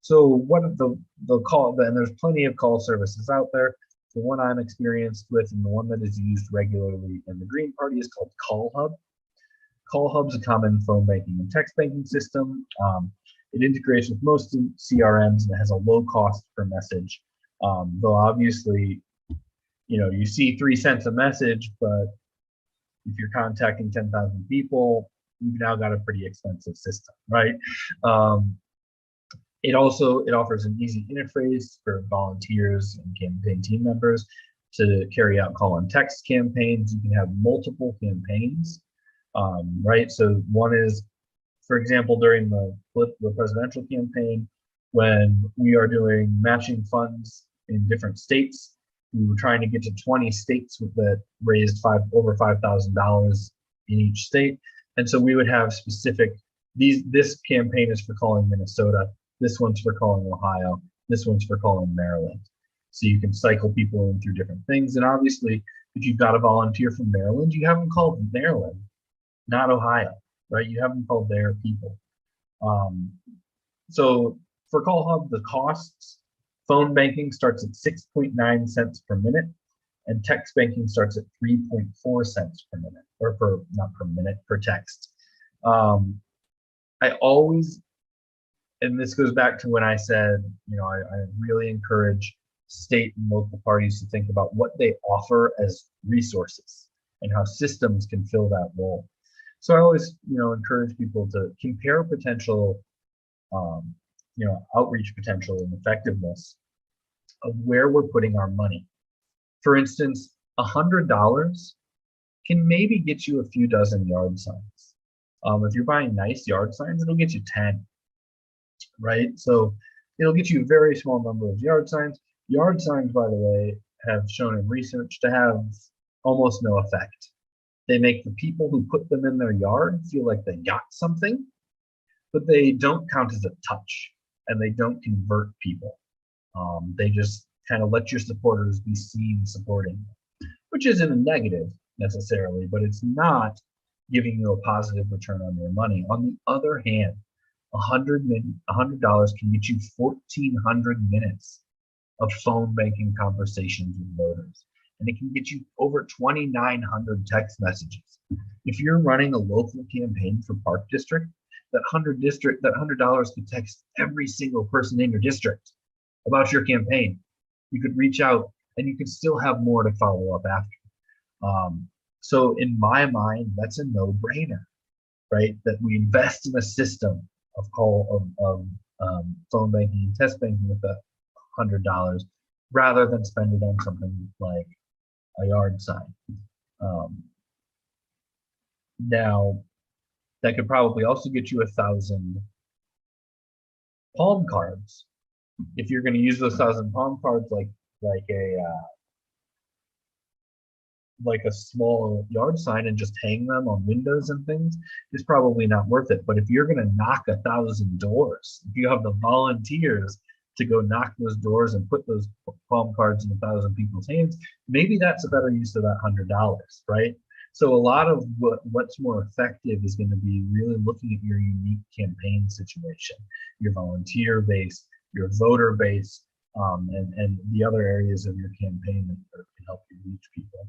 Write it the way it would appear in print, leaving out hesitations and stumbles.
So what the call, and there's plenty of call services out there. The one I'm experienced with and the one that is used regularly in the Green Party is called CallHub. CallHub is a common phone banking and text banking system. It integrates with most CRMs and it has a low cost per message. Though obviously, you see 3 cents a message, but if you're contacting 10,000 people, you've now got a pretty expensive system, right? It offers an easy interface for volunteers and campaign team members to carry out call and text campaigns. You can have multiple campaigns, right? So one is, for example, during the presidential campaign, when we are doing matching funds in different states, we were trying to get to 20 states that raised over $5,000 in each state. And so we would have specific, this campaign is for calling Minnesota, this one's for calling Ohio, this one's for calling Maryland. So you can cycle people in through different things. And obviously, if you've got a volunteer from Maryland, you have them called Maryland, not Ohio, right? You have them called their people. So for CallHub, the costs, phone banking starts at 6.9 cents per minute, and text banking starts at 3.4 cents per minute, or not per minute, per text. I always, and this goes back to when I said, I really encourage state and local parties to think about what they offer as resources and how systems can fill that role. So I always, encourage people to compare potential, outreach potential and effectiveness of where we're putting our money. For instance, $100 can maybe get you a few dozen yard signs. If you're buying nice yard signs, it'll get you 10, right? So it'll get you a very small number of yard signs. Yard signs, by the way, have shown in research to have almost no effect. They make the people who put them in their yard feel like they got something, but they don't count as a touch, and they don't convert people. They just kind of let your supporters be seen supporting them, which isn't a negative necessarily, but it's not giving you a positive return on your money. On the other hand, $100 can get you 1,400 minutes of phone banking conversations with voters, and it can get you over 2,900 text messages. If you're running a local campaign for Park District, that $100 could text every single person in your district about your campaign. You could reach out, and you could still have more to follow up after. So in my mind, that's a no-brainer, right? That we invest in a system of phone banking and test banking with the $100 rather than spend it on something like a yard sign. Now, that could probably also get you 1,000 palm cards. If you're going to use those 1,000 palm cards like a small yard sign and just hang them on windows and things, it's probably not worth it. But if you're going to knock 1,000 doors, if you have the volunteers to go knock those doors and put those palm cards in 1,000 people's hands, maybe that's a better use of that $100, right? So a lot of what's more effective is going to be really looking at your unique campaign situation, your volunteer base, your voter base, and the other areas of your campaign that can help you reach people.